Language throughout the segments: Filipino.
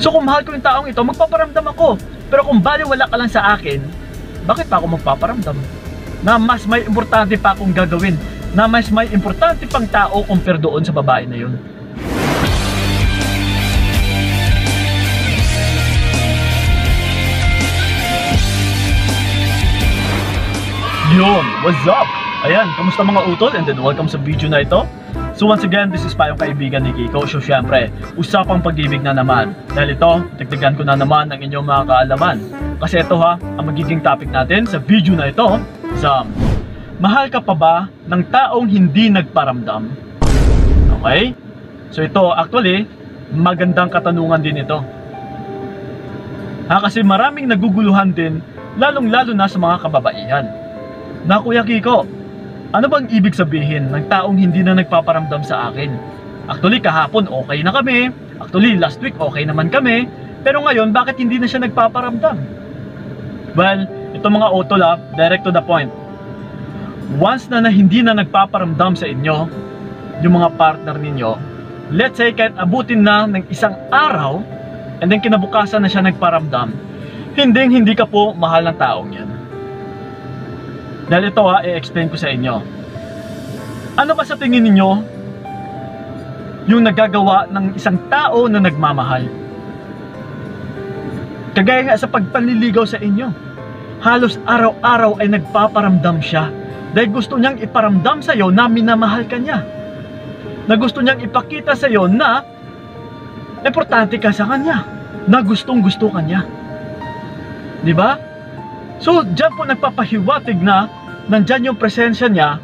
So kung mahal ko yung taong ito, magpaparamdam ako. Pero kung baliwala ka lang sa akin, bakit pa ako magpaparamdam? Na mas may importante pa akong gagawin, na mas may importante pang tao compare doon sa babae na yun. Yun, what's up? Ayan, kamusta mga utol? And then welcome sa video na ito. So once again, this is pa yung kaibigan ni Kiko. So syempre, usapang pag-ibig na naman. Dahil ito, dagdagan ko na naman ang inyong mga kaalaman. Kasi ito ha, ang magiging topic natin sa video na ito is mahal ka pa ba ng taong hindi nagparamdam? Okay? So ito, actually, magandang katanungan din ito. Kasi maraming naguguluhan din, lalong-lalo na sa mga kababaihan. Na Kuya Kiko, ano bang ibig sabihin ng taong hindi na nagpaparamdam sa akin? Actually, kahapon okay na kami. Actually, last week okay naman kami. Pero ngayon, bakit hindi na siya nagpaparamdam? Well, ito mga utol direct to the point. Once na hindi na nagpaparamdam sa inyo, yung mga partner ninyo, let's say kahit abutin na ng isang araw, and then kinabukasan na siya nagparamdam, hindi ka po mahal ng taong yan. Dahil ito i-explain ko sa inyo. Ano ba sa tingin ninyo yung nagagawa ng isang tao na nagmamahal? Kagaya nga sa pagpanliligaw sa inyo, halos araw-araw ay nagpaparamdam siya. Dahil gusto niyang iparamdam sa iyo na minamahal ka niya. Na gusto niyang ipakita sa iyo na importante ka sa kanya. Na gustong-gusto ka niya. Diba? So, dyan po nagpapahiwatig na nandyan yung presensya niya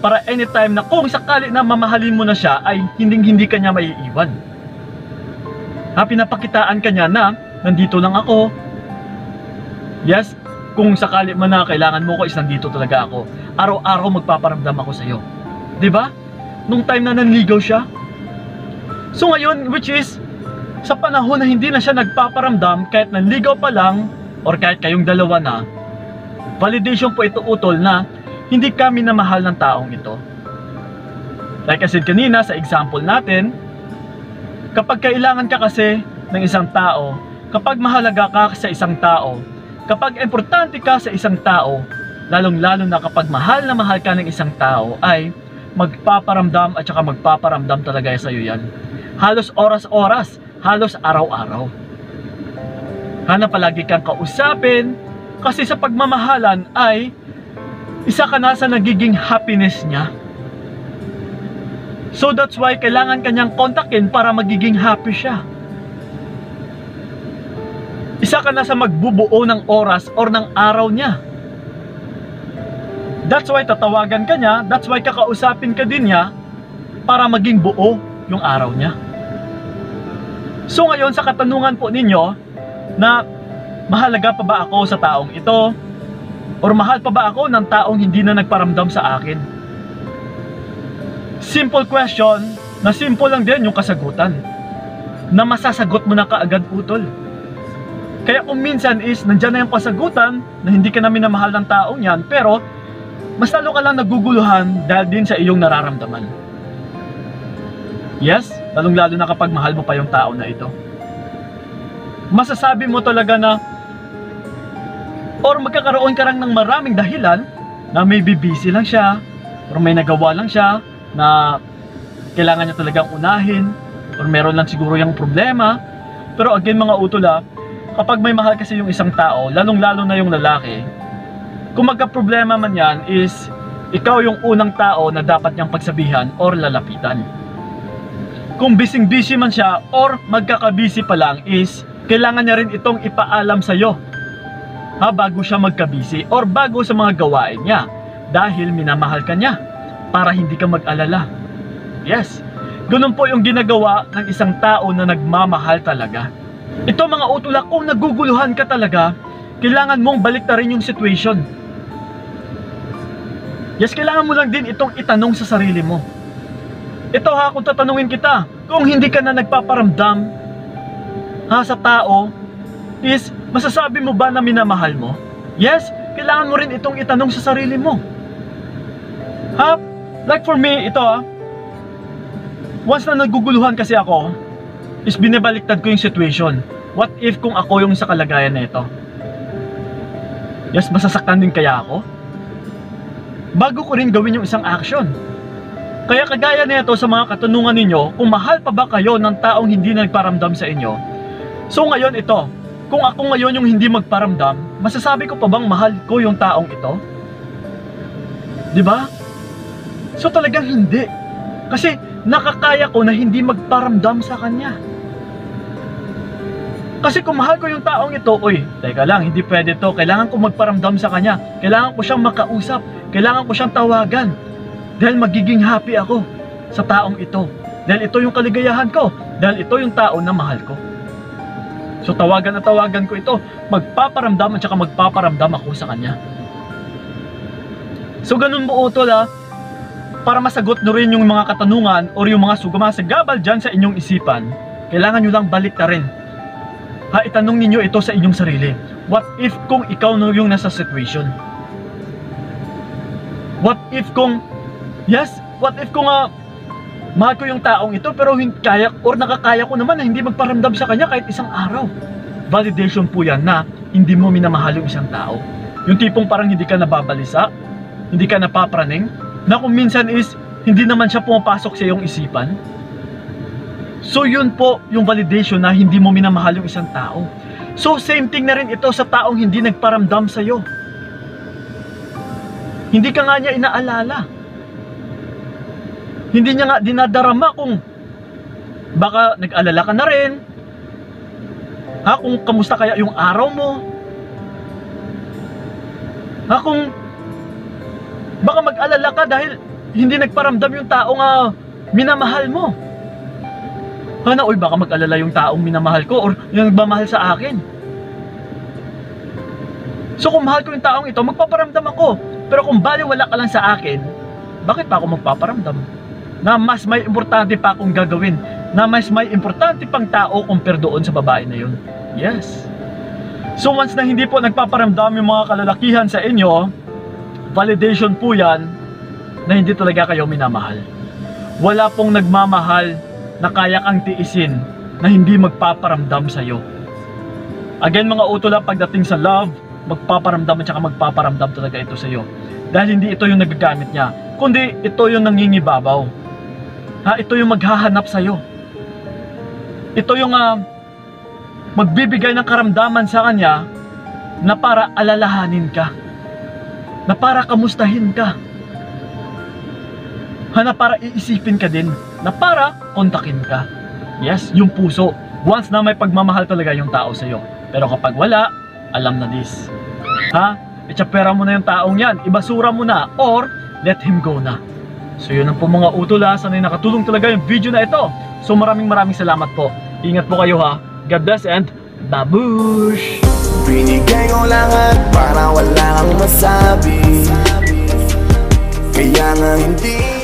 para anytime na kung sakali na mamahalin mo na siya ay hindi ka niya maiiwan. Pinapakitaan ka niya na nandito lang ako. Yes, kung sakali man na kailangan mo ko is nandito talaga ako. Araw-araw magpaparamdam ako sa iyo. 'Di ba? Nung time na nanligaw siya. So ngayon, which is sa panahon na hindi na siya nagpaparamdam kahit nanligaw pa lang or kahit kayong dalawa na, validation po ito utol na hindi kami na mahal ng taong ito. Like I said kanina sa example natin, kapag kailangan ka kasi ng isang tao, kapag mahalaga ka sa isang tao, kapag importante ka sa isang tao, lalong-lalo na kapag mahal na mahal ka ng isang tao, ay magpaparamdam at saka magpaparamdam talaga sa iyo yan. Halos oras-oras, halos araw-araw. Palagi kang kausapin, kasi sa pagmamahalan ay isa ka na sa nagiging happiness niya. So that's why kailangan kanyang kontakin para magiging happy siya. Isa ka na sa magbubuo ng oras or ng araw niya. That's why tatawagan ka niya, that's why kakausapin ka din niya para maging buo yung araw niya. So ngayon sa katanungan po ninyo na mahalaga pa ba ako sa taong ito? Or mahal pa ba ako ng taong hindi na nagparamdam sa akin? Simple question, na simple lang din yung kasagutan. Na masasagot mo na kaagad utol. Kaya kung minsan is nandyan na yung kasagutan na hindi ka na minamahal ng taong yan, pero mas lalo ka lang naguguluhan dahil din sa iyong nararamdaman. Yes, lalong-lalo na kapag mahal mo pa yung tao na ito. Masasabi mo talaga na or magkakaroon ka lang ng maraming dahilan na maybe busy lang siya or may nagawa lang siya na kailangan niya talagang unahin or meron lang siguro yung problema. Pero again mga utol kapag may mahal kasi yung isang tao, lalong-lalo na yung lalaki, kung magka-problema man yan is ikaw yung unang tao na dapat niyang pagsabihan or lalapitan. Kung busy man siya or magkaka-busy pa lang is kailangan niya rin itong ipaalam sa'yo bago siya magka-busy or bago sa mga gawain niya dahil minamahal ka niya para hindi ka mag-alala. Yes, ganun po yung ginagawa ng isang tao na nagmamahal talaga. Ito mga utula, kung naguguluhan ka talaga, kailangan mong baliktarin yung situation. Yes, kailangan mo lang din itong itanong sa sarili mo. Ito kung tatanungin kita, kung hindi ka na nagpaparamdam sa tao, is masasabi mo ba na minamahal mo? Yes, kailangan mo rin itong itanong sa sarili mo. Like for me, ito once na naguguluhan kasi ako, is binibaliktad ko yung situation. What if kung ako yung sa kalagayan na ito? Yes, masasaktan din kaya ako? Bago ko rin gawin yung isang action. Kaya kagaya nito sa mga katanungan ninyo, kung mahal pa ba kayo ng taong hindi nagparamdam sa inyo? So ngayon ito, kung ako ngayon yung hindi magparamdam, masasabi ko pa bang mahal ko yung taong ito? Diba? So talagang hindi. Kasi nakakaya ko na hindi magparamdam sa kanya. Kasi kung mahal ko yung taong ito, uy, teka lang, hindi pwede to. Kailangan ko magparamdam sa kanya. Kailangan ko siyang makausap. Kailangan ko siyang tawagan. Dahil magiging happy ako sa taong ito. Dahil ito yung kaligayahan ko. Dahil ito yung tao na mahal ko. So tawagan na tawagan ko ito. Magpaparamdam at saka magpaparamdam ako sa kanya. So ganun mo utol para masagot nyo rin yung mga katanungan o yung mga sumasagabal dyan sa inyong isipan, kailangan nyo lang balik na rin. Itanong ninyo ito sa inyong sarili. What if kung ikaw no yung nasa situation? What if kung, what if kung mahal ko yung taong ito pero kaya or nakakaya ko naman na hindi magparamdam sa kanya kahit isang araw. Validation po yan na hindi mo minamahal yung isang tao. Yung tipong parang hindi ka nababalisa, hindi ka napapraning, na kung minsan is hindi naman siya pumapasok sa iyong isipan. So yun po yung validation na hindi mo minamahal yung isang tao. So same thing na rin ito sa taong hindi nagparamdam sa iyo. Hindi ka nga niya inaalala. Hindi niya nga dinadarama kung baka nag-alala ka na rin. Kung kamusta kaya yung araw mo. Kung baka mag-alala ka dahil hindi nagparamdam yung taong minamahal mo. Uy, baka mag-alala yung taong minamahal ko or yung nagmamahal sa akin. So kung mahal ko yung taong ito, magpaparamdam ako. Pero kung baliwala ka lang sa akin, bakit pa ako magpaparamdam? Na mas may importante pa akong gagawin. Na mas may importante pang tao compare doon sa babae na yun. Yes. So once na hindi po nagpaparamdam yung mga kalalakihan sa inyo, validation po yan na hindi talaga kayo minamahal. Wala pong nagmamahal na kaya kang tiisin na hindi magpaparamdam sa'yo. Again mga utol, pagdating sa love, magpaparamdam at saka magpaparamdam talaga ito sa'yo. Dahil hindi ito yung nagagamit niya, kundi ito yung nangingibabaw. Ito yung maghahanap sa'yo. Ito yung magbibigay ng karamdaman sa kanya na para alalahanin ka. Na para kamustahin ka. Na para iisipin ka din. Na para kontakin ka. Yes, yung puso. Once na may pagmamahal talaga yung tao sa'yo. Pero kapag wala, alam na this. Itsapera mo na yung taong yan. Ibasura mo na. Or, let him go na. So yun ang po mga utol sana'y nakatulong talaga yung video na ito. So maraming salamat po. Ingat po kayo God bless and babush! Binigay ko lang at para wala kang masabi. Kaya nga hindi